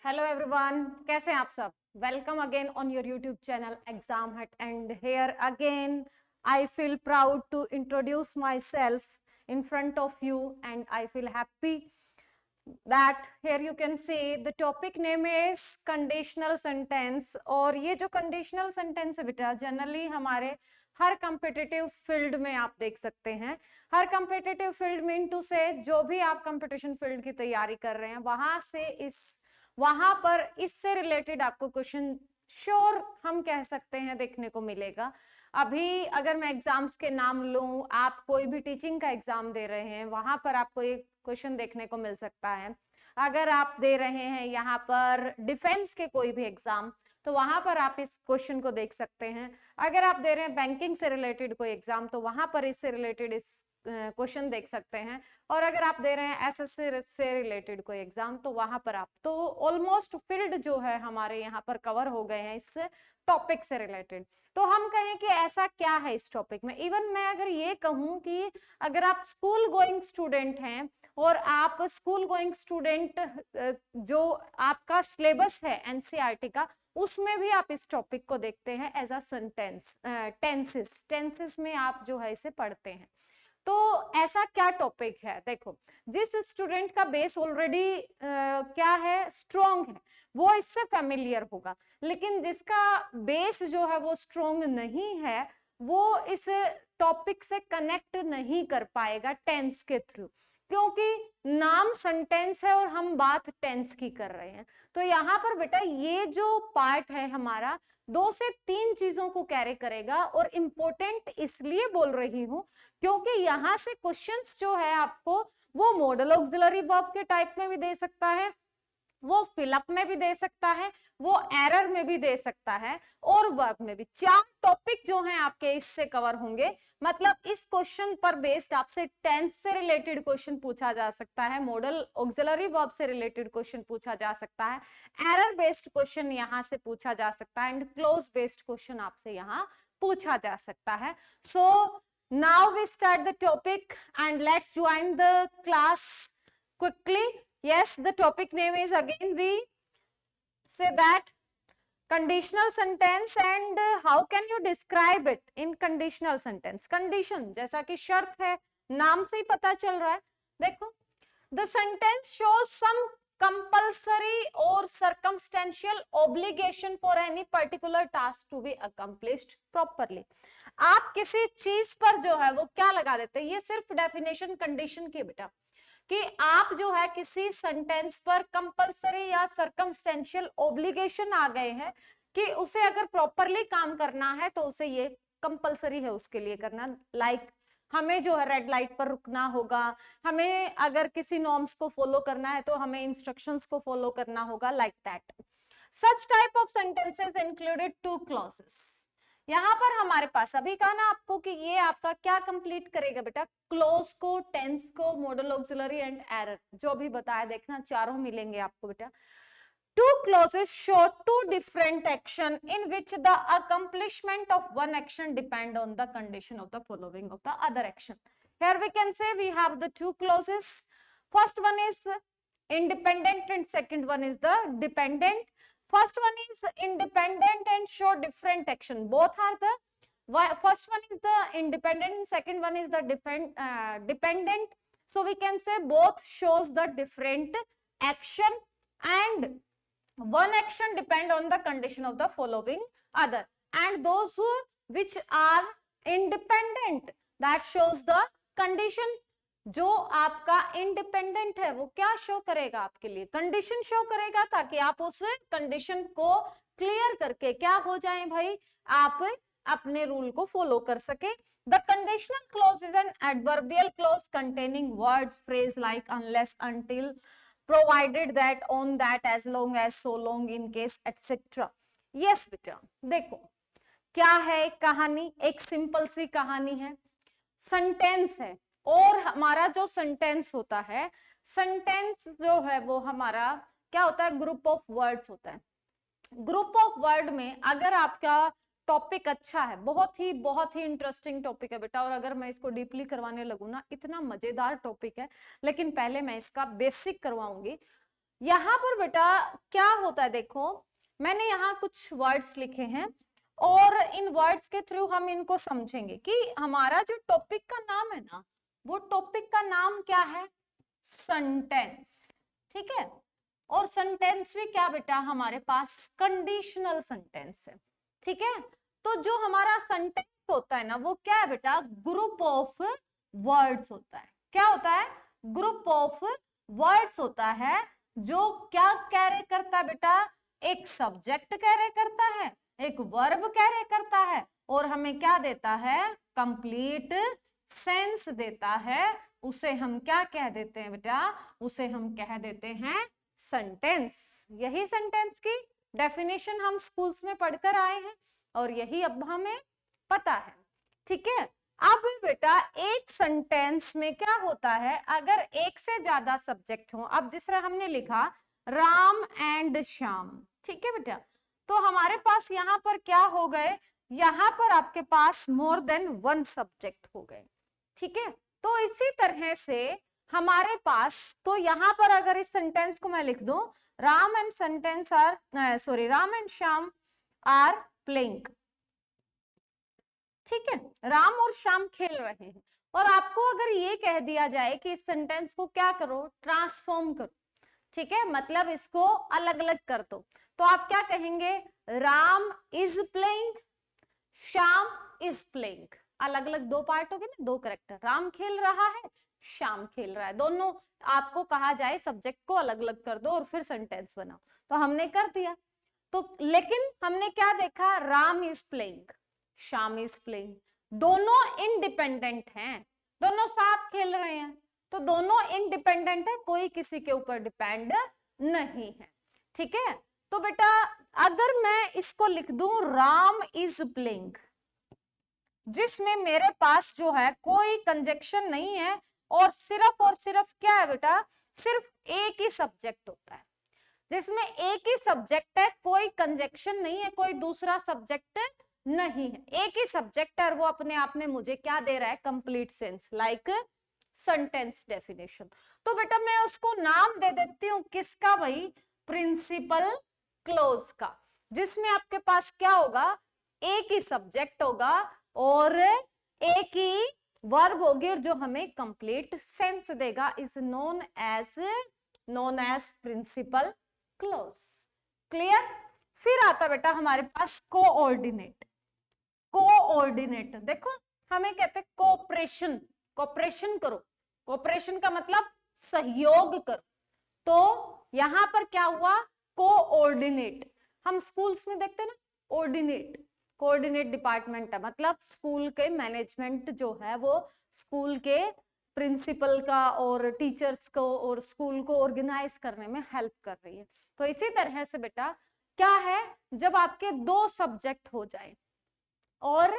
Hello everyone, कैसे हैं आप सब। Welcome again on your YouTube channel exam hut and here again I feel proud to introduce myself in front of you and I feel happy that here you can see the topic name is conditional sentence। और ये जो conditional sentence है बेटा generally हमारे हर competitive field में आप देख सकते हैं। हर competitive field मीन टू से जो भी आप competition field की तैयारी कर रहे हैं वहां पर इससे रिलेटेड आपको क्वेश्चन श्योर हम कह सकते हैं देखने को मिलेगा। अभी अगर मैं एग्जाम्स के नाम लूं, आप कोई भी टीचिंग का एग्जाम दे रहे हैं वहां पर आपको एक क्वेश्चन देखने को मिल सकता है। अगर आप दे रहे हैं यहाँ पर डिफेंस के कोई भी एग्जाम तो वहां पर आप इस क्वेश्चन को देख सकते हैं। अगर आप दे रहे हैं बैंकिंग से रिलेटेड कोई एग्जाम तो वहां पर इससे रिलेटेड इस क्वेश्चन देख सकते हैं। और अगर आप दे रहे हैं एसएससी से रिलेटेड कोई एग्जाम तो वहां पर आप तो ऑलमोस्ट फील्ड जो है हमारे यहाँ पर कवर हो गए हैं इस टॉपिक से रिलेटेड। तो हम कहें कि ऐसा क्या है इस टॉपिक में। इवन मैं अगर ये कहूं कि अगर आप स्कूल गोइंग स्टूडेंट हैं और आप स्कूल गोइंग स्टूडेंट जो आपका सिलेबस है एनसीईआरटी का उसमें भी आप इस टॉपिक को देखते हैं एज अ सेंटेंस टेंसेस में आप जो है इसे पढ़ते हैं। तो ऐसा क्या टॉपिक है, देखो जिस स्टूडेंट का बेस ऑलरेडी क्या है स्ट्रॉन्ग है वो इससे फेमिलियर होगा, लेकिन जिसका बेस जो है वो स्ट्रॉन्ग नहीं है वो इस टॉपिक से कनेक्ट नहीं कर पाएगा टेंस के थ्रू, क्योंकि नाम सेंटेंस है और हम बात टेंस की कर रहे हैं। तो यहाँ पर बेटा ये जो पार्ट है हमारा 2 से 3 चीजों को कैरी करेगा। और इम्पोर्टेंट इसलिए बोल रही हूं क्योंकि यहाँ से क्वेश्चंस जो है आपको वो मॉडल ऑक्सिलरी वर्ब के टाइप में भी दे सकता है, वो फिलअप में भी दे सकता है, वो एरर में भी दे सकता है और वर्ब में भी। 4 टॉपिक जो हैं आपके इससे कवर होंगे। मतलब इस क्वेश्चन पर बेस्ड आपसे टेंस से रिलेटेड क्वेश्चन पूछा जा सकता है, मॉडल ऑक्सिलरी वर्ब से रिलेटेड क्वेश्चन पूछा जा सकता है, एरर बेस्ड क्वेश्चन यहां से पूछा जा सकता है एंड क्लोज बेस्ड क्वेश्चन आपसे यहाँ पूछा जा सकता है। So now we start the topic and let's join the class quickly. Yes, the topic name is again we say that conditional sentence and how can you describe it in conditional sentence। condition जैसा कि शर्त है, नाम से ही पता चल रहा है। देखो the sentence shows some compulsory or circumstantial obligation for any particular task to be accomplished properly। आप किसी चीज पर जो है वो क्या लगा देते हैं, ये सिर्फ डेफिनेशन कंडीशन की बेटा कि आप जो है किसी सेंटेंस पर कंपलसरी या सर्कमस्टेंशियल ऑब्लिगेशन आ गए हैं कि उसे अगर प्रॉपरली काम करना है तो उसे ये कंपलसरी है उसके लिए करना। लाइक हमें जो है रेड लाइट पर रुकना होगा, हमें अगर किसी नॉर्म्स को फॉलो करना है तो हमें इंस्ट्रक्शंस को फॉलो करना होगा, like that. Such type of sentences included 2 clauses. यहाँ पर हमारे पास अभी कहा ना आपको कि ये आपका क्या कंप्लीट करेगा बेटा, क्लोज को, टेंस को, मॉडल ऑक्सिलरी एंड एरर, जो भी बताया देखना चारों मिलेंगे आपको बेटा। 2 clauses show 2 different action in which the accomplishment of one action depend on the condition of the following of the other action। Here we can say we have the 2 clauses. First one is independent and second one is the dependent। First one is independent and show different action. Both are the first one is the independent and second one is the dependent. So we can say both shows the different action and one action depend on the condition of the following other, and those who which are independent that shows the condition। जो आपका independent है वो क्या show करेगा आपके लिए, condition show करेगा, ताकि आप उस कंडीशन को क्लियर करके क्या हो जाए भाई, आप अपने रूल को फॉलो कर सके। The conditional clause is an adverbial clause containing words phrase like unless, until, provided that, on that, as long as, so long, in case, etcetera. Yes बेटा देखो क्या है कहानी, एक सिंपल सी कहानी है। सेंटेंस है और हमारा जो सेंटेंस होता है, सेंटेंस जो है वो हमारा क्या होता है, ग्रुप ऑफ वर्ड्स होता है। ग्रुप ऑफ वर्ड में अगर आपका टॉपिक अच्छा है, बहुत ही इंटरेस्टिंग टॉपिक है बेटा, और अगर मैं इसको डीपली करवाने लगूं ना इतना मजेदार टॉपिक है, लेकिन पहले मैं इसका बेसिक करवाऊंगी। यहाँ पर बेटा क्या होता है, देखो मैंने यहाँ कुछ वर्ड्स लिखे हैं और इन वर्ड्स के थ्रू हम इनको समझेंगे कि हमारा जो टॉपिक का नाम है ना, वो टॉपिक का नाम क्या है, सेंटेंस। ठीक है, और सेंटेंस भी क्या बेटा, हमारे पास कंडीशनल सेंटेंस है। ठीक है, तो जो हमारा सेंटेंस होता है ना, वो क्या है बेटा, ग्रुप ऑफ वर्ड्स होता है। क्या होता है, ग्रुप ऑफ वर्ड्स होता है जो क्या कैरी करता है बेटा, एक सब्जेक्ट कैरी करता है, एक वर्ब कैरी करता है और हमें क्या देता है, कंप्लीट सेंस देता है। उसे हम क्या कह देते हैं बेटा, उसे हम कह देते हैं सेंटेंस। यही सेंटेंस की डेफिनेशन हम स्कूल्स में पढ़कर आए हैं और यही अब हमें पता है। ठीक है, अब बेटा एक सेंटेंस में क्या होता है, अगर एक से ज्यादा सब्जेक्ट हो, अब जिस तरह हमने लिखा राम एंड श्याम, ठीक है बेटा, तो हमारे पास यहाँ पर क्या हो गए, यहाँ पर आपके पास मोर देन वन सब्जेक्ट हो गए। ठीक है, तो इसी तरह से हमारे पास, तो यहाँ पर अगर इस सेंटेंस को मैं लिख दूं, Ram and sentence are Ram and Shyam are playing. ठीक है, राम और श्याम खेल रहे हैं, और आपको अगर ये कह दिया जाए कि इस सेंटेंस को क्या करो, ट्रांसफॉर्म करो। ठीक है, मतलब इसको अलग अलग कर दो, तो आप क्या कहेंगे, Ram is playing, Shyam is playing. अलग अलग दो पार्ट हो गए ना, दो करेक्टर, राम खेल रहा है, श्याम खेल रहा है, दोनों आपको कहा जाए सब्जेक्ट को अलग अलग कर दो और फिर सेंटेंस बनाओ, तो हमने कर दिया। तो लेकिन हमने क्या देखा, Ram is playing, Shyam is playing, दोनों इंडिपेंडेंट हैं, दोनों साथ खेल रहे हैं, तो दोनों इंडिपेंडेंट है, कोई किसी के ऊपर डिपेंड नहीं है। ठीक है, तो बेटा अगर मैं इसको लिख दूं राम इज प्लेइंग, जिसमें मेरे पास जो है कोई कंजक्शन नहीं है और सिर्फ क्या है बेटा, सिर्फ एक ही सब्जेक्ट होता है, जिसमें एक ही सब्जेक्ट है, कोई कंजक्शन नहीं है, कोई दूसरा सब्जेक्ट नहीं है, एक ही सब्जेक्ट है, और वो अपने आप में मुझे क्या दे रहा है, complete sense, like sentence definition. तो बेटा मैं उसको नाम दे देती हूँ किसका भाई, प्रिंसिपल क्लोज का, जिसमें आपके पास क्या होगा, एक ही सब्जेक्ट होगा और एक ही वर्ब होगी और जो हमें कंप्लीट सेंस देगा, is known as principal clause. Clear. फिर आता बेटा हमारे पास कोऑर्डिनेट। कोऑर्डिनेट देखो, हमें कहते हैं कोऑपरेशन, कोऑपरेशन करो, कोऑपरेशन का मतलब सहयोग करो, तो यहां पर क्या हुआ, कोऑर्डिनेट। हम स्कूल्स में देखते हैं ना, ऑर्डिनेट, कोऑर्डिनेट डिपार्टमेंट है, मतलब स्कूल के मैनेजमेंट जो है वो स्कूल के प्रिंसिपल का और टीचर्स को और स्कूल को ऑर्गेनाइज करने में हेल्प कर रही है। तो इसी तरह से बेटा क्या है, जब आपके दो सब्जेक्ट हो जाए और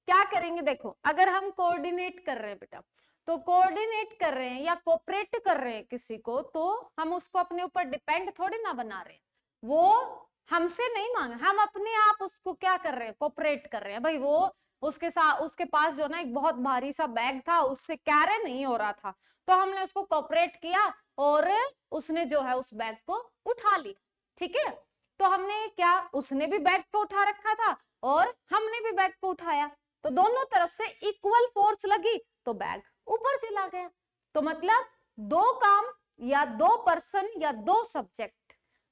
क्या करेंगे, देखो अगर हम कोऑर्डिनेट कर रहे हैं बेटा, तो कोऑर्डिनेट कर रहे हैं या कोऑपरेट कर रहे हैं किसी को, तो हम उसको अपने ऊपर डिपेंड थोड़ी ना बना रहे हैं, वो हमसे नहीं मांग, हम अपने आप उसको क्या कर रहे हैं, कोऑपरेट कर रहे हैं। भाई वो उसके साथ, उसके पास जो ना एक बहुत भारी सा बैग था, उससे कैरी नहीं हो रहा था, तो हमने उसको कोऑपरेट किया और उसने जो है उस बैग को उठा लिया। ठीक है, तो हमने क्या, उसने भी बैग को उठा रखा था और हमने भी बैग को उठाया, तो दोनों तरफ से इक्वल फोर्स लगी तो बैग ऊपर चला गया। तो मतलब दो काम या दो पर्सन या दो सब्जेक्ट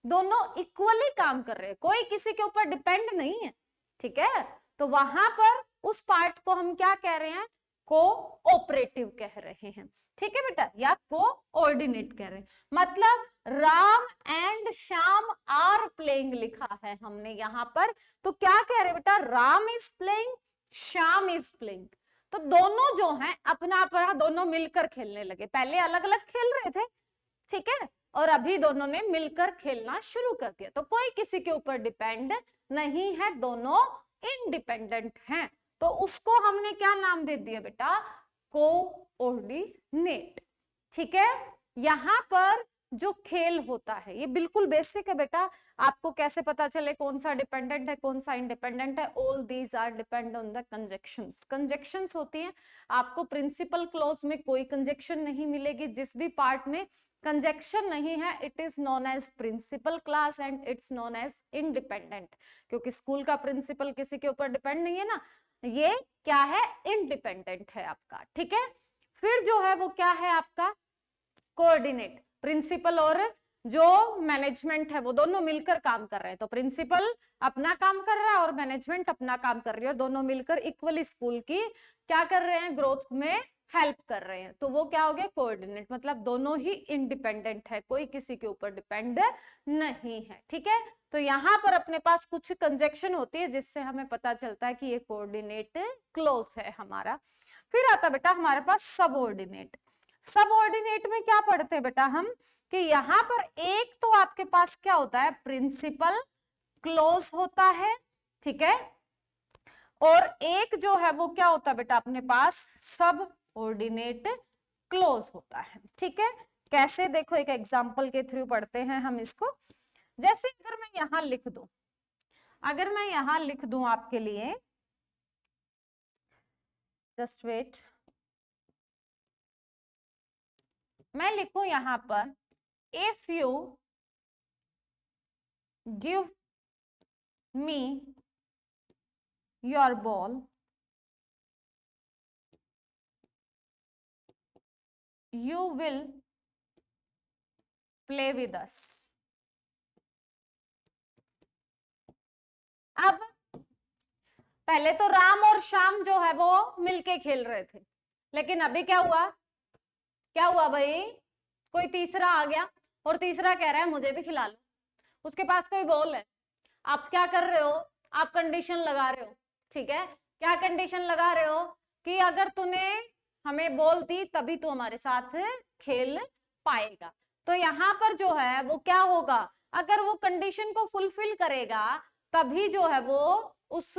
दोनों इक्वली काम कर रहे हैं, कोई किसी के ऊपर डिपेंड नहीं है। ठीक है, तो वहां पर उस पार्ट को हम क्या कह रहे हैं, कोऑपरेटिव कह रहे हैं। ठीक है बेटा, या कोऑर्डिनेट कह रहे हैं, मतलब Ram and Shyam are playing लिखा है हमने यहाँ पर, तो क्या कह रहे हैं बेटा, Ram is playing, Shyam is playing, तो दोनों जो हैं अपना अपना दोनों मिलकर खेलने लगे, पहले अलग अलग खेल रहे थे, ठीक है, और अभी दोनों ने मिलकर खेलना शुरू कर दिया, तो कोई किसी के ऊपर डिपेंड नहीं है, दोनों इंडिपेंडेंट हैं, तो उसको हमने क्या नाम दे दिया बेटा, कोऑर्डिनेट। ठीक है, यहां पर जो खेल होता है, ये बिल्कुल बेसिक है बेटा। आपको कैसे पता चले कौन सा डिपेंडेंट है कौन सा इंडिपेंडेंट है? All these are depend on the conjunctions. Conjunctions होती हैं, आपको प्रिंसिपल क्लॉज में कोई कंजक्शन नहीं मिलेगी। जिस भी पार्ट में कंजक्शन नहीं है, it is known as principal clause and it's known as independent. क्योंकि स्कूल का प्रिंसिपल किसी के ऊपर डिपेंड नहीं है ना, ये क्या है? इंडिपेंडेंट है आपका, ठीक है। फिर जो है वो क्या है आपका? कोऑर्डिनेट। प्रिंसिपल और जो मैनेजमेंट है वो दोनों मिलकर काम कर रहे हैं। तो प्रिंसिपल अपना काम कर रहा है और मैनेजमेंट अपना काम कर रही है, और दोनों मिलकर इक्वली स्कूल की क्या कर रहे हैं? ग्रोथ में हेल्प कर रहे हैं। तो वो क्या हो गया? कोऑर्डिनेट। मतलब दोनों ही इंडिपेंडेंट है, कोई किसी के ऊपर डिपेंड नहीं है, ठीक है। तो यहाँ पर अपने पास कुछ कंजक्शन होती है जिससे हमें पता चलता है कि ये कोऑर्डिनेट क्लोज है हमारा। फिर आता बेटा हमारे पास सबऑर्डिनेट। सबऑर्डिनेट में क्या पढ़ते हैं बेटा हम? कि यहाँ पर एक तो आपके पास क्या होता है? प्रिंसिपल क्लोज होता है, ठीक है। और एक जो है वो क्या होता है बेटा अपने पास? सब ऑर्डिनेट क्लोज होता है, ठीक है। कैसे? देखो एक एग्जांपल के थ्रू पढ़ते हैं हम इसको। जैसे अगर मैं यहां लिख दूं, अगर मैं यहां लिख दूं आपके लिए, जस्ट वेट, मैं लिखूं यहां पर, if you give me your ball, you will play with us। अब पहले तो राम और श्याम जो है वो मिलके खेल रहे थे, लेकिन अभी क्या हुआ? क्या हुआ भाई? कोई तीसरा आ गया और तीसरा कह रहा है मुझे भी खिला लो। उसके पास कोई बॉल है, आप क्या कर रहे हो? आप कंडीशन लगा रहे हो, ठीक है। क्या कंडीशन लगा रहे हो? कि अगर तूने हमें बॉल दी तभी तू हमारे साथ खेल पाएगा। तो यहाँ पर जो है वो क्या होगा? अगर वो कंडीशन को फुलफिल करेगा तभी जो है वो उस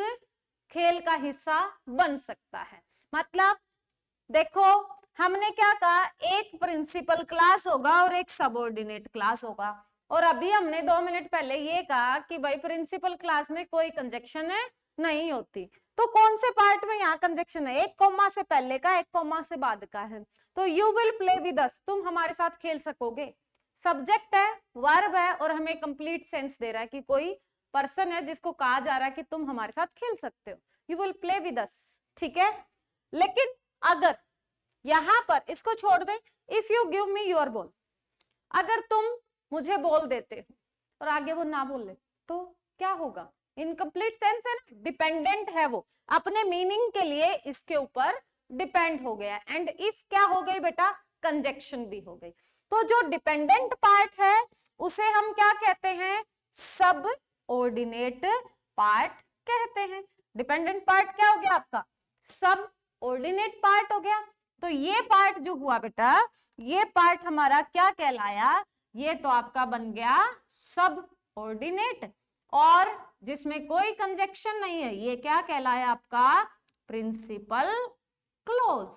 खेल का हिस्सा बन सकता है। मतलब देखो हमने क्या कहा? एक प्रिंसिपल क्लास होगा और एक सबऑर्डिनेट क्लास होगा। और अभी हमने 2 मिनट पहले ये कहा कि भाई प्रिंसिपल क्लास में कोई कंजक्शन नहीं होती। तो कौन से पार्ट में यहाँ कंजक्शन है? एक कॉमा से पहले का, एक कॉमा से बाद का है। तो यू विल प्ले विद अस, तुम हमारे साथ खेल सकोगे। सब्जेक्ट है, वर्ब है, और हमें कंप्लीट सेंस दे रहा है कि कोई पर्सन है जिसको कहा जा रहा है कि तुम हमारे साथ खेल सकते हो। You will play with us, ठीक है। लेकिन अगर यहां पर इसको छोड़ दे, if you give me your ball, अगर तुम मुझे बॉल देते हो और आगे वो ना बोले तो क्या होगा? इनकम्प्लीट सेंस है ना, डिपेंडेंट है वो, अपने मीनिंग के लिए इसके ऊपर डिपेंड हो गया। एंड इफ क्या हो गई बेटा? कंजक्शन भी हो गई। तो जो डिपेंडेंट पार्ट है उसे हम क्या कहते हैं? सब ऑर्डिनेट पार्ट कहते हैं। डिपेंडेंट पार्ट क्या हो गया आपका? सब ऑर्डिनेट पार्ट हो गया। तो ये पार्ट जो हुआ बेटा, ये पार्ट हमारा क्या कहलाया? ये तो आपका बन गया सब ऑर्डिनेट, और जिसमें कोई कंजक्शन नहीं है ये क्या कहलाया आपका? Principal clause.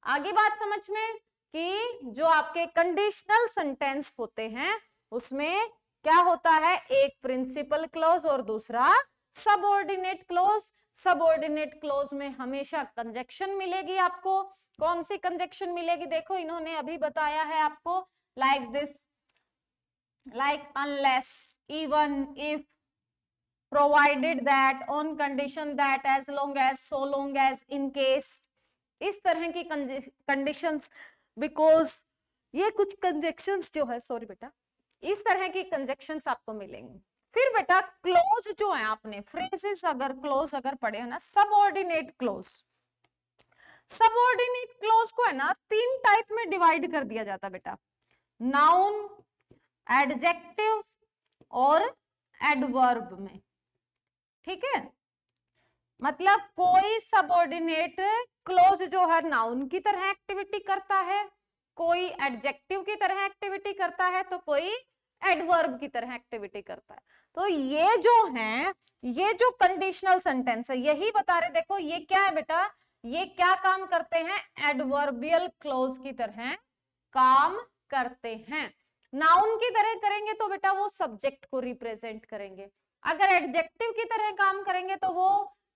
आगे बात समझ में कि जो आपके कंडीशनल सेंटेंस होते हैं उसमें क्या होता है? एक प्रिंसिपल क्लोज और दूसरा सबऑर्डिनेट क्लोज। सबऑर्डिनेट क्लोज में हमेशा कंजक्शन मिलेगी आपको। कौन सी कंजक्शन मिलेगी? देखो इन्होंने अभी बताया है आपको, like this, like unless, even if, provided that, on condition that, as long as, so long as, in case, इस तरह की कंडीशंस, बिकॉज ये कुछ कंजक्शंस जो है, सॉरी बेटा, इस तरह की कंजक्शंस आपको मिलेंगी। फिर बेटा क्लोज जो है, आपने फ्रेजेस अगर क्लोज अगर पढ़े है ना, सबऑर्डिनेट क्लोज, सबऑर्डिनेट क्लोज को है ना 3 टाइप में डिवाइड कर दिया जाता बेटा, नाउन, एडजेक्टिव और एडवर्ब में, ठीक है। मतलब कोई सबऑर्डिनेट क्लोज जो है नाउन की तरह एक्टिविटी करता है, कोई एडजेक्टिव की तरह एक्टिविटी करता है, तो कोई एडवर्ब की तरह एक्टिविटी करता है। तो ये जो है, ये जो कंडीशनल सेंटेंस है यही बता रहे, देखो ये क्या है बेटा, ये क्या काम करते हैं? एडवर्बियल क्लोज की तरह काम करते हैं। नाउन की तरह करेंगे तो बेटा वो सब्जेक्ट को रिप्रेजेंट करेंगे, अगर एडजेक्टिव की तरह काम करेंगे तो वो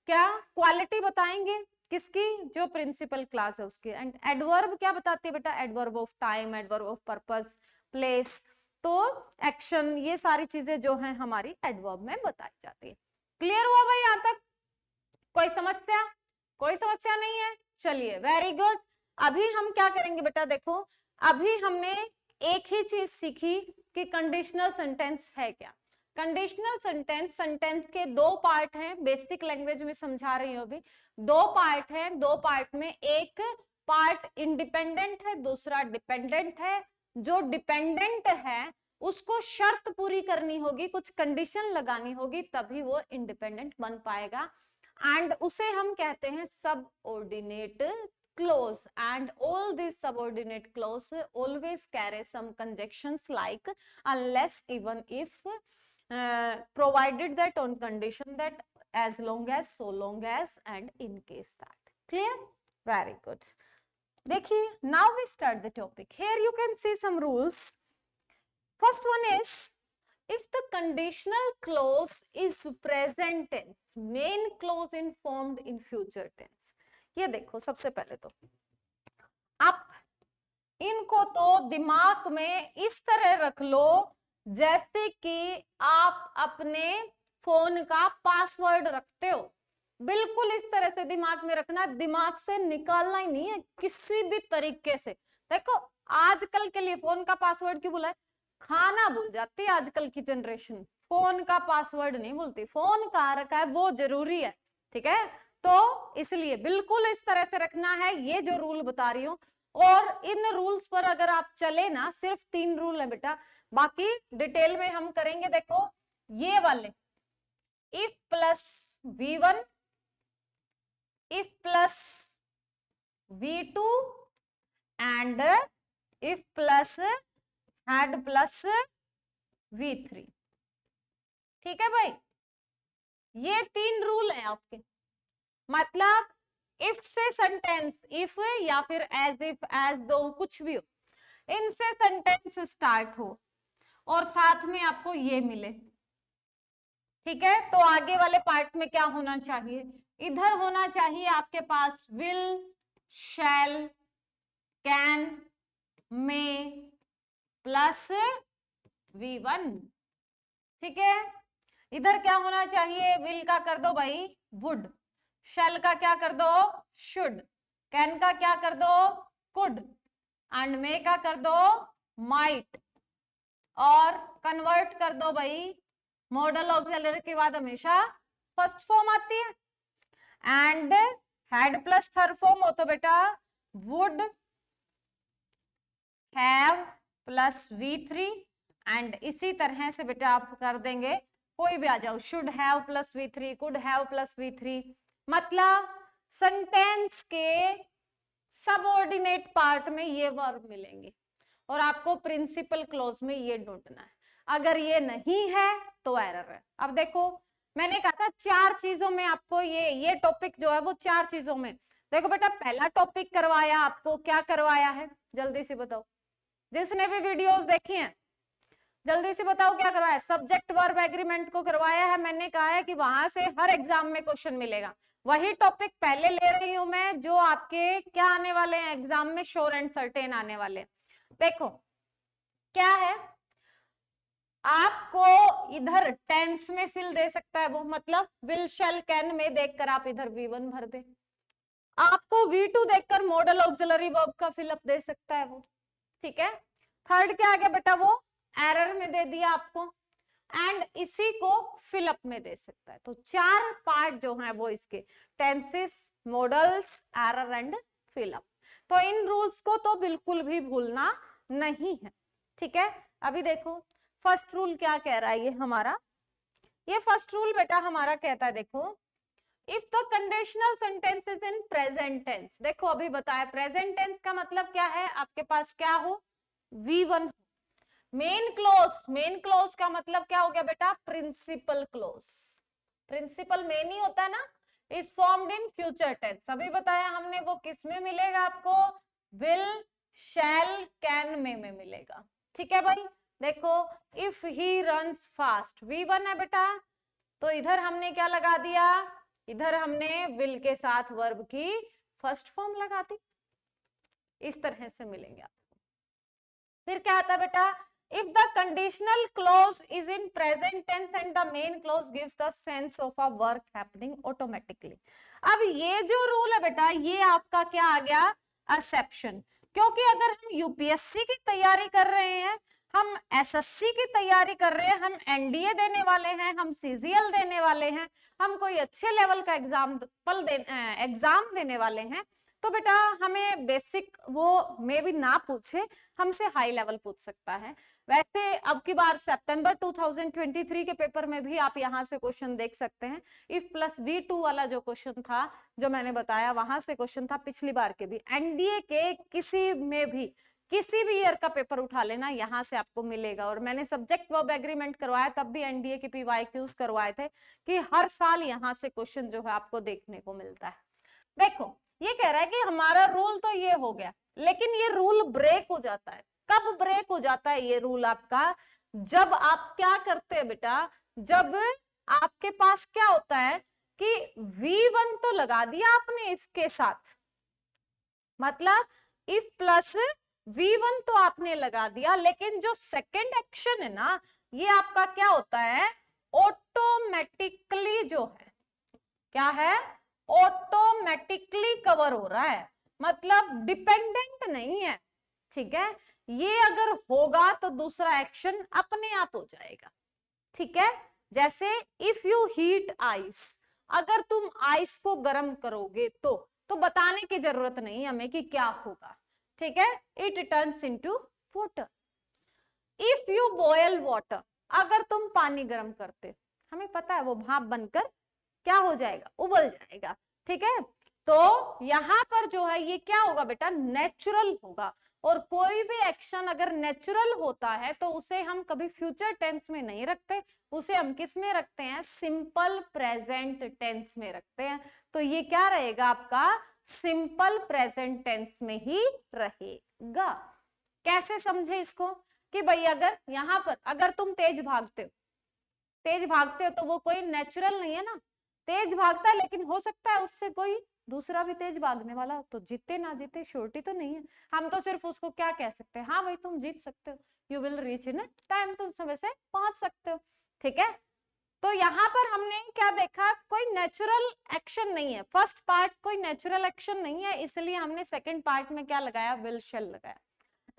क्या क्वालिटी बताएंगे किसकी, जो प्रिंसिपल क्लास है उसकी। एंड एडवर्ब क्या बताती है बेटा, adverb of time, adverb of purpose, place, तो एक्शन, ये सारी चीजें जो है हमारी एडवर्ब में बताई जाती है। क्लियर हुआ भाई यहां तक? कोई समस्या? कोई समस्या नहीं है, चलिए वेरी गुड। अभी हम क्या करेंगे बेटा, देखो अभी हमने एक ही चीज सीखी कि कंडीशनल सेंटेंस है क्या। कंडीशनल सेंटेंस, सेंटेंस के दो पार्ट हैं, बेसिक लैंग्वेज में समझा रही हूं अभी। दो पार्ट हैं, दो पार्ट में एक पार्ट इंडिपेंडेंट है, दूसरा डिपेंडेंट है। जो डिपेंडेंट है उसको शर्त पूरी करनी होगी, कुछ कंडीशन लगानी होगी, तभी वो इंडिपेंडेंट बन पाएगा, एंड उसे हम कहते हैं subordinate clause, and all these subordinate clause always carry some conjunctions like unless, even if, provided that, on condition that, as long as, so long as, and in case that. Clear? Very good. देखिए, now we start the topic. Here you can see some rules. First one is, if the conditional clause is present tense, main clause informed in future tense. ये देखो, सबसे पहले तो आप इनको तो दिमाग में इस तरह रख लो जैसे कि आप अपने फोन का पासवर्ड रखते हो, बिल्कुल इस तरह से दिमाग में रखना, दिमाग से निकालना ही नहीं है किसी भी तरीके से। देखो आजकल के लिए फोन का पासवर्ड क्यों बोला है, खाना भूल जाती है आजकल की जनरेशन, फोन का पासवर्ड नहीं भूलती, फोन कहाँ रखा है वो जरूरी है, ठीक है। तो इसलिए बिल्कुल इस तरह से रखना है, ये जो रूल बता रही हूं, और इन रूल्स पर अगर आप चले ना, सिर्फ 3 रूल है बेटा, बाकी डिटेल में हम करेंगे। देखो ये वाले, if plus V1, if plus V2 and if plus had plus V3, ठीक है भाई, ये 3 रूल है आपके। मतलब इफ से सेंटेंस, इफ या फिर एज इफ, एज दो, कुछ भी हो, इनसे सेंटेंस स्टार्ट हो और साथ में आपको ये मिले, ठीक है। तो आगे वाले पार्ट में क्या होना चाहिए, इधर होना चाहिए आपके पास will, shall, can, may plus V1, ठीक है। इधर क्या होना चाहिए, विल का कर दो भाई वुड, शैल का क्या कर दो शुड, कैन का क्या कर दो कुड, एंड मे का कर दो माइट, और कन्वर्ट कर दो भाई, मॉडल ऑक्सिलरी के बाद हमेशा फर्स्ट फॉर्म आती है, and had plus third form हो तो बेटा would have plus V3, and इसी तरह से बेटा आप कर देंगे, कोई भी आ जाओ, should have plus V3, could have plus V3, मतलब सेंटेंस के सबऑर्डिनेट पार्ट में ये वर्ब मिलेंगे, और आपको प्रिंसिपल क्लोज में ये ढूंढना है, अगर ये नहीं है तो एरर है। अब देखो मैंने कहा था 4 चीजों में आपको ये टॉपिक जो है वो 4 चीजों में, देखो बेटा पहला टॉपिक करवाया आपको, क्या करवाया है जल्दी से बताओ, जिसने भी वीडियोस देखी हैं जल्दी से बताओ क्या करवाया, सब्जेक्ट वर्ब एग्रीमेंट को करवाया है। मैंने कहा है कि वहां से हर एग्जाम में क्वेश्चन मिलेगा, वही टॉपिक पहले ले रही हूं मैं, जो आपके क्या आने वाले हैं एग्जाम में, श्योर एंड सर्टेन आने वाले। देखो क्या है, आपको इधर टेंस में फिल दे सकता है वो, मतलब विल शैल कैन में देखकर आप इधर V1 भर दे, आपको V2 देखकर मॉडल ऑक्सिलरी वर्ब का फिलअप दे सकता है वो, ठीक है। थर्ड क्या आ गया बेटा, वो एरर में दे दिया आपको, एंड इसी को फिलअप में दे सकता है। तो 4 पार्ट जो है वो इसके, tenses, models, error and fill up. तो इन रूल्स को तो बिल्कुल भी भूलना नहीं है, ठीक है। अभी देखो फर्स्ट रूल क्या कह रहा है ये हमारा, ये फर्स्ट रूल बेटा हमारा कहता है, देखो if the conditional sentence is in present tense, देखो अभी बताया प्रेजेंट टेंस का मतलब क्या है, आपके पास क्या हो V1, main close, main close का मतलब क्या हो गया बेटा प्रिंसिपल क्लोज, प्रिंसिपल मेन ही होता है ना, is formed in future tense, अभी बताया हमने, वो किस में मिलेगा आपको, विल, शैल, कैन में मिलेगा, ठीक है भाई। देखो if he runs fast, V1 है बेटा, तो इधर हमने क्या लगा दिया, इधर हमने विल के साथ वर्ब की फर्स्ट फॉर्म लगा दी। इस तरह से मिलेंगे आपको। फिर क्या आता है बेटा, if the conditional clause is in present tense and the main clause gives the sense of a work happening automatically। अब ये जो रूल है बेटा, ये आपका क्या आ गया, एक्सेप्शन। क्योंकि अगर हम यूपीएससी की तैयारी कर रहे हैं, हम एसएससी की तैयारी कर रहे हैं, हम एनडीए देने वाले हैं, हम सीजीएल देने वाले हैं, हम कोई अच्छे लेवल का एग्जाम देने वाले हैं, तो बेटा हमें बेसिक वो मे भी ना पूछे, हमसे हाई लेवल पूछ सकता है। वैसे अब की बार सितंबर 2023 के पेपर में भी आप यहाँ से क्वेश्चन देख सकते हैं। इफ प्लस V2 वाला जो क्वेश्चन था, जो मैंने बताया, वहां से क्वेश्चन था पिछली बार के भी। एनडीए के किसी में भी किसी भी ईयर का पेपर उठा लेना, यहाँ से आपको मिलेगा। और मैंने सब्जेक्ट वर्ब एग्रीमेंट करवाया, तब भी एनडीए के PYQs करवाए थे कि हर साल यहाँ से क्वेश्चन जो है आपको देखने को मिलता है। देखो ये कह रहा है कि हमारा रूल तो ये हो गया, लेकिन ये रूल ब्रेक हो जाता है। कब ब्रेक हो जाता है ये रूल आपका, जब आप क्या करते हैं बेटा, जब आपके पास क्या होता है कि V1 तो लगा दिया आपने इफ के साथ, मतलब इफ प्लस V1 तो आपने लगा दिया, लेकिन जो सेकंड एक्शन है ना, ये आपका क्या होता है, ऑटोमेटिकली जो है, क्या है, ऑटोमेटिकली कवर हो रहा है, मतलब डिपेंडेंट नहीं है। ठीक है, ये अगर होगा तो दूसरा एक्शन अपने आप हो जाएगा। ठीक है, जैसे इफ यू हीट आइस, अगर तुम आइस को गर्म करोगे तो बताने की जरूरत नहीं हमें कि क्या होगा। ठीक है, it turns into water. If you boil water, अगर तुम पानी गर्म करते, हमें पता है वो भाप बनकर क्या हो जाएगा, उबल जाएगा। ठीक है, तो यहाँ पर जो है ये क्या होगा बेटा, नेचुरल होगा। और कोई भी एक्शन अगर नेचुरल होता है तो उसे हम कभी फ्यूचर टेंस में नहीं रखते, उसे हम किस में रखते हैं, सिंपल प्रेजेंट टेंस में रखते हैं। तो ये क्या रहेगा आपका, सिंपल प्रेजेंट टेंस में ही रहेगा। कैसे समझे इसको, कि भाई अगर यहाँ पर अगर तुम तेज भागते हो तो वो कोई नेचुरल नहीं है ना, तेज भागता है, लेकिन हो सकता है उससे कोई दूसरा भी तेज भागने वाला, तो जीते ना जीते श्योरिटी तो नहीं है। हम तो सिर्फ उसको क्या कह सकते हैं, हाँ भाई तुम जीत सकते हो, you will reach in time, तुम समय से पहुंच सकते हो। ठीक है, तो यहाँ पर हमने क्या देखा, कोई नेचुरल एक्शन नहीं है, फर्स्ट पार्ट कोई नेचुरल एक्शन नहीं है, इसलिए हमने सेकंड पार्ट में क्या लगाया, विल शैल लगाया।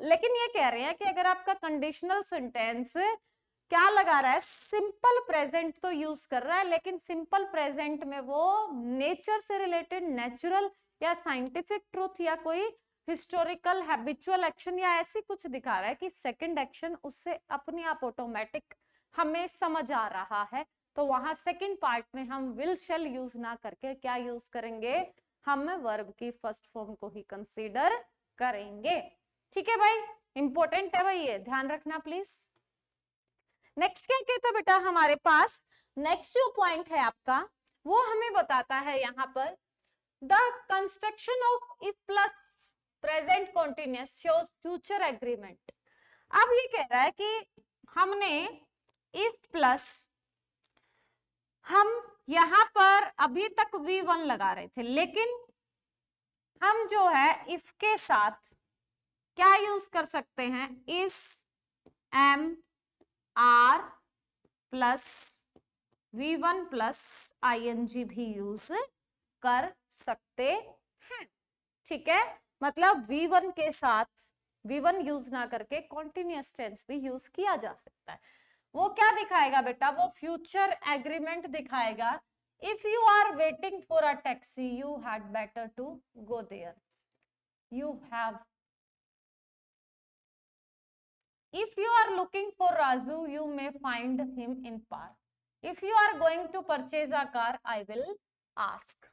लेकिन ये कह रहे हैं कि अगर आपका कंडीशनल सेंटेंस क्या लगा रहा है, सिंपल प्रेजेंट तो यूज कर रहा है, लेकिन सिंपल प्रेजेंट में वो नेचर से रिलेटेड नेचुरल या साइंटिफिक ट्रूथ या कोई हिस्टोरिकल हैबिचुअल एक्शन या ऐसी कुछ दिखा रहा है कि सेकंड एक्शन उससे अपने आप ऑटोमेटिक हमें समझ आ रहा है, तो वहां सेकंड पार्ट में हम विल शैल यूज ना करके क्या यूज करेंगे, हम वर्ब की फर्स्ट फॉर्म को ही कंसीडर करेंगे। ठीक है भाई, इंपॉर्टेंट है भाई, ये ध्यान रखना प्लीज। नेक्स्ट क्या कहता है बेटा हमारे पास, नेक्स्ट जो पॉइंट है आपका वो हमें बताता है यहाँ पर, the construction of if plus present continuous shows future agreement. अब ये कह रहा है कि हमने इफ प्लस, हम यहाँ पर अभी तक V1 लगा रहे थे, लेकिन हम जो है इफ के साथ क्या यूज कर सकते हैं, is am are plus V1 plus ING भी यूज कर सकते हैं। ठीक है, मतलब V1 के साथ V1 यूज ना करके कॉन्टिन्यूअस टेंस भी यूज किया जा सकता है। वो क्या दिखाएगा बेटा, वो फ्यूचर एग्रीमेंट दिखाएगा। If you are waiting for a taxi you had better to go there, you have, if you are looking for Raju you may find him in park, if you are going to purchase a car I will ask।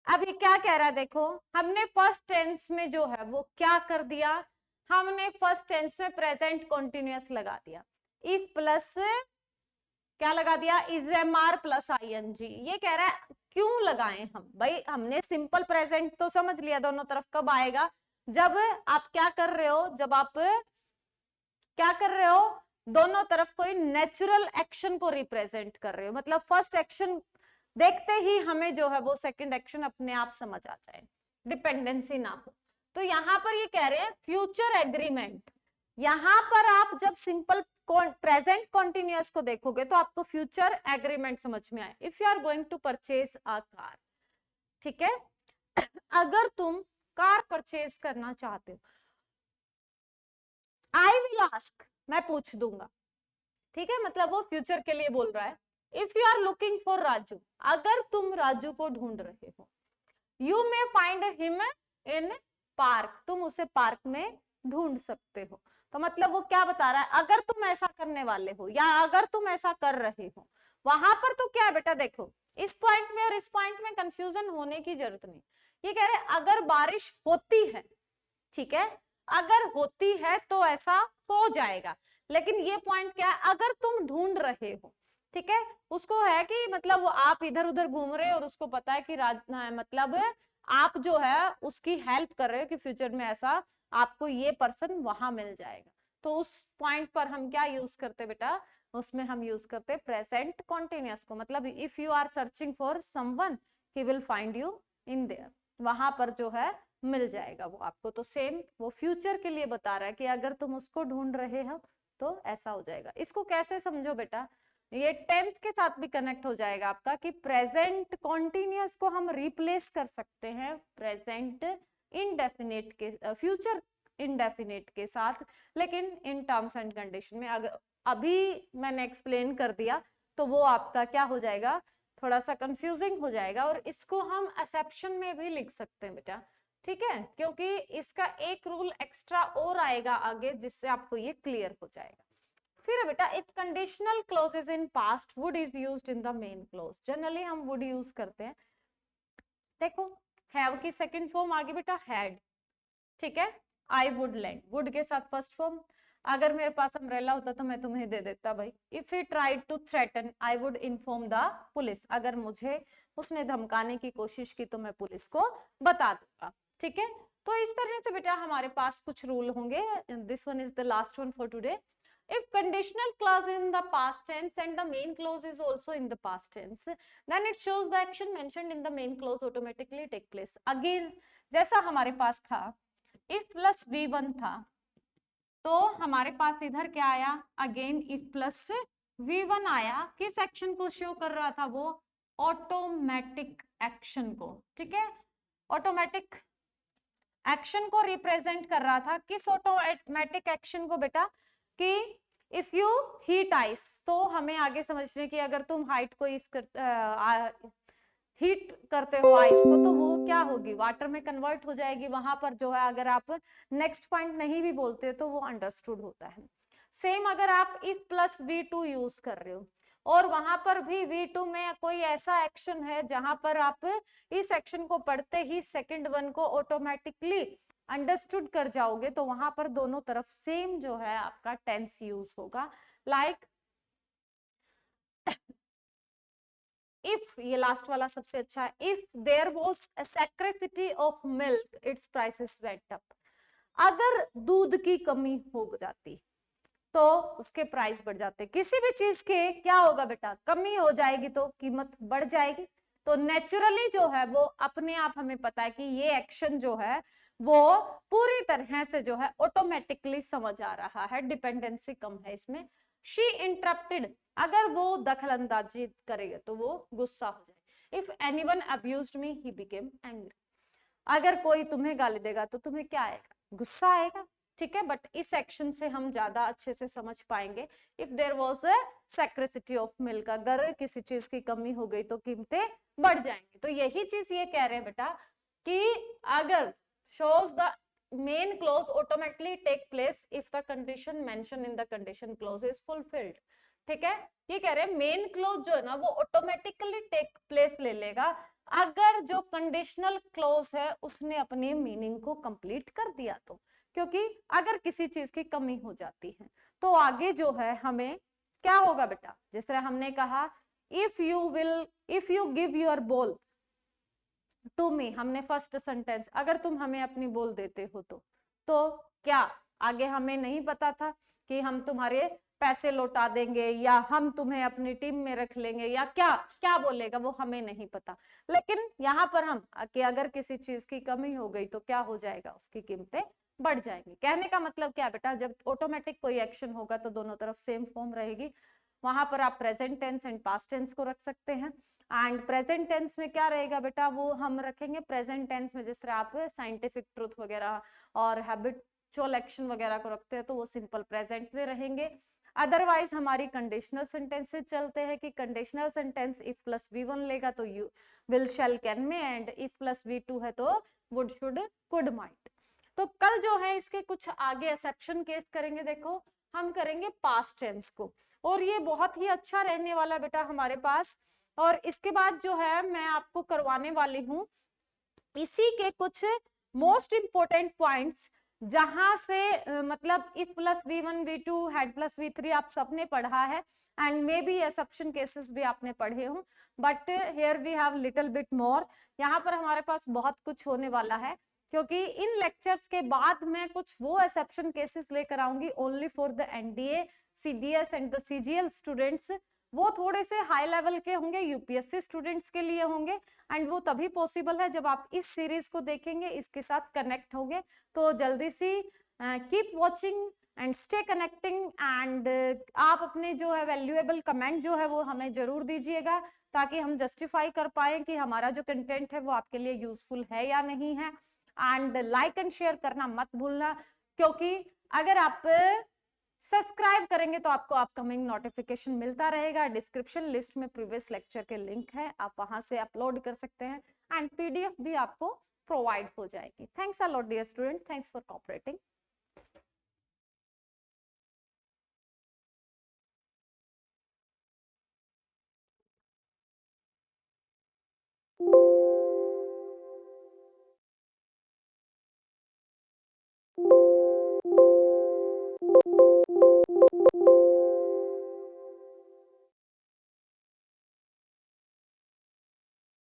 अब ये क्या कह रहा है, देखो हमने first tense में जो है वो क्या कर दिया, हमने फर्स्ट टेंस में प्रेजेंट कॉन्टिन्यूअस लगा दिया, इफ प्लस क्या लगा दिया, is am are plus ING। ये कह रहा है क्यों लगाएं हम, भाई हमने सिंपल प्रेजेंट तो समझ लिया, दोनों तरफ कब आएगा, जब आप क्या कर रहे हो, जब आप क्या कर रहे हो, दोनों तरफ कोई नेचुरल एक्शन को रिप्रेजेंट कर रहे हो, मतलब फर्स्ट एक्शन देखते ही हमें जो है वो सेकंड एक्शन अपने आप समझ आ जाए, डिपेंडेंसी ना हो। तो यहां पर ये कह रहे हैं फ्यूचर एग्रीमेंट। यहां पर आप जब सिंपल प्रेजेंट कॉन्टिन्यूअस को देखोगे तो आपको फ्यूचर एग्रीमेंट समझ में आए। If you are going to purchase a car, ठीक है, अगर तुम कार परचेज करना चाहते हो, आई विल आस्क, मैं पूछ दूंगा, ठीक है, मतलब वो फ्यूचर के लिए बोल रहा है। If you are looking for Raju, अगर तुम राजू को ढूंढ रहे हो, you may find him in park, तुम उसे पार्क में ढूंढ सकते हो। तो मतलब वो क्या बता रहा है, अगर तुम ऐसा करने वाले हो या अगर तुम ऐसा कर रहे हो, वहां पर तो क्या है बेटा, देखो इस पॉइंट में और इस पॉइंट में कंफ्यूजन होने की जरूरत नहीं। ये कह रहे अगर बारिश होती है, ठीक है, अगर होती है तो ऐसा हो जाएगा, लेकिन ये पॉइंट क्या है, अगर तुम ढूंढ रहे हो, ठीक है, उसको है कि मतलब वो आप इधर उधर घूम रहे हो और उसको पता है कि मतलब आप जो है उसकी हेल्प कर रहे हो कि फ्यूचर में ऐसा आपको ये पर्सन वहां मिल जाएगा। तो उस पॉइंट पर हम क्या यूज करते बेटा, उसमें हम यूज करते प्रेजेंट कॉन्टिन्यूअस को, मतलब if you are searching for someone he will find you in there, वहां पर जो है मिल जाएगा वो आपको। तो सेम वो फ्यूचर के लिए बता रहा है कि अगर तुम उसको ढूंढ रहे हो तो ऐसा हो जाएगा। इसको कैसे समझो बेटा, ये टेंस के साथ भी कनेक्ट हो जाएगा आपका कि प्रेजेंट कॉन्टिन्यूअस को हम रिप्लेस कर सकते हैं प्रेजेंट इनडेफिनिट के, फ्यूचर इनडेफिनिट के साथ, लेकिन इन टर्म्स एंड कंडीशन में। अगर अभी मैंने एक्सप्लेन कर दिया तो वो आपका क्या हो जाएगा, थोड़ा सा कंफ्यूजिंग हो जाएगा, और इसको हम एक्सेप्शन में भी लिख सकते हैं बेटा, ठीक है, क्योंकि इसका एक रूल एक्स्ट्रा और आएगा आगे जिससे आपको ये क्लियर हो जाएगा। फिर बेटा if conditional clauses in past would is used in the main clause, generally हम वुड यूज करते हैं। देखो हैव की सेकंड फॉर्म आगे बेटा हैड, ठीक है, आई वुड लैंड, वुड के साथ फर्स्ट फॉर्म, अगर मेरे पास अम्ब्रेला होता तो मैं तुम्हें दे देता भाई। If he tried to threaten I would inform the police, अगर मुझे उसने धमकाने की कोशिश की तो मैं पुलिस को बता दूंगा, ठीक है। तो इस तरह से बेटा हमारे पास कुछ रूल होंगे। This one is the last one for today. If conditional clause in the past tense and the main clause is also in the past tense, then it shows the action mentioned in the main clause automatically take place. Again, जैसा हमारे पास था if plus v1 था, तो हमारे पास इधर क्या आया, again if plus v1 आया, किस एक्शन को शो कर रहा था वो, ऑटोमेटिक एक्शन को, ठीक है, ऑटोमेटिक एक्शन को रिप्रेजेंट कर रहा था। किस ऑटोमेटिक एक्शन को बेटा, कि इफ यू हीट आइस, तो हमें आगे समझने की अगर तुम हाइट को हीट करते हो आइस को तो वो क्या होगी, वाटर में कन्वर्ट हो जाएगी। वहां पर जो है अगर आप नेक्स्ट पॉइंट नहीं भी बोलते तो वो अंडरस्टूड होता है। सेम अगर आप इफ प्लस v2 यूज कर रहे हो और वहां पर भी v2 में कोई ऐसा एक्शन है जहां पर आप इस एक्शन को पढ़ते ही सेकंड वन को ऑटोमेटिकली अंडरस्टूड कर जाओगे, तो वहां पर दोनों तरफ सेम जो है आपका टेंस यूज होगा। लाइक इफ, ये लास्ट वाला सबसे अच्छा है, if there was a scarcity of milk its prices went up, अगर दूध की कमी हो जाती तो उसके प्राइस बढ़ जाते। किसी भी चीज के क्या होगा बेटा, कमी हो जाएगी तो कीमत बढ़ जाएगी। तो नेचुरली जो है वो अपने आप हमें पता है कि ये एक्शन जो है वो पूरी तरह से जो है ऑटोमेटिकली समझ आ रहा है, डिपेंडेंसी कम है इसमें। शी इंटरप्टेड, अगर वो दखल अंदाजी करेगा तो वो गुस्सा हो जाए। If anyone abused me he became angry, अगर कोई तुम्हें गाली देगा तो तुम्हें क्या आएगा, गुस्सा आएगा, ठीक है। बट इस एक्शन से हम ज्यादा अच्छे से समझ पाएंगे। If there was a scarcity of milk, अगर किसी चीज की कमी हो गई तो कीमतें बढ़ जाएंगी। तो यही चीज ये कह रहे हैं बेटा कि अगर shows the main clause automatically take place if the condition mentioned in the condition clause is fulfilled, ठीक है। ये कह रहे हैं मेन क्लोज जो है ना वो ऑटोमेटिकली टेक प्लेस ले लेगा अगर जो कंडीशनल क्लोज है उसने अपने मीनिंग को कंप्लीट कर दिया तो, क्योंकि अगर किसी चीज की कमी हो जाती है तो आगे जो है हमें क्या होगा बेटा, जिस तरह हमने कहा if you give your ball to me, हमने फर्स्ट सेंटेंस, अगर तुम हमें अपनी बॉल देते हो तो क्या आगे हमें नहीं पता था कि हम तुम्हारे पैसे लौटा देंगे या हम तुम्हें अपनी टीम में रख लेंगे या क्या क्या बोलेगा, वो हमें नहीं पता। लेकिन यहाँ पर हम कि अगर किसी चीज की कमी हो गई तो क्या हो जाएगा, उसकी कीमतें बढ़ जाएंगी। कहने का मतलब क्या बेटा, जब ऑटोमेटिक कोई एक्शन होगा तो दोनों तरफ सेम फॉर्म रहेगी। वहां पर आप present tense and past tense को रख सकते हैं। एंड प्रेजेंट टेंस में क्या रहेगा बेटा, वो हम रखेंगे प्रेजेंट टेंस में जिस तरह आप साइंटिफिक ट्रूथ वगैरह और हैबिचुअल एक्शन वगैरह को रखते हैं तो वो सिंपल प्रेजेंट में रहेंगे। अदरवाइज हमारी कंडीशनल सेंटेंसेस चलते हैं कि conditional sentence if plus V1 लेगा तो यू विल शैल कैन में, एंड इफ प्लस V2 है तो वुड शुड कुड माइट। तो कल जो है इसके कुछ आगे एक्सेप्शन केस करेंगे। देखो हम करेंगे पास्ट टेंस को, और ये बहुत ही अच्छा रहने वाला बेटा हमारे पास। और इसके बाद जो है मैं आपको करवाने वाली हूँ इसी के कुछ मोस्ट इंपोर्टेंट पॉइंट्स, जहां से मतलब if plus V1 V2 head plus V3 आप सबने पढ़ा है, and maybe exception cases भी आपने पढ़े हो, but here we have little bit more. यहाँ पर हमारे पास बहुत कुछ होने वाला है, क्योंकि इन लेक्चर्स के बाद मैं कुछ वो एक्सेप्शन केसेस लेकर आऊंगी only for the NDA CDS and the CGL students. वो थोड़े से हाई लेवल के होंगे, UPSC स्टूडेंट्स के लिए होंगे, एंड वो तभी पॉसिबल है जब आप इस सीरीज को देखेंगे, इसके साथ कनेक्ट होंगे। तो जल्दी से keep watching and stay connecting, and आप अपने जो है वैल्यूएबल कमेंट जो है वो हमें जरूर दीजिएगा, ताकि हम जस्टिफाई कर पाए कि हमारा जो कंटेंट है वो आपके लिए यूजफुल है या नहीं है। एंड लाइक एंड शेयर करना मत भूलना, क्योंकि अगर आप सब्सक्राइब करेंगे तो आपको अपकमिंग नोटिफिकेशन मिलता रहेगा। डिस्क्रिप्शन लिस्ट में प्रीवियस लेक्चर के लिंक है, आप वहां से अपलोड कर सकते हैं, एंड PDF भी आपको प्रोवाइड हो जाएगी। Thanks a lot dear student, thanks for cooperating.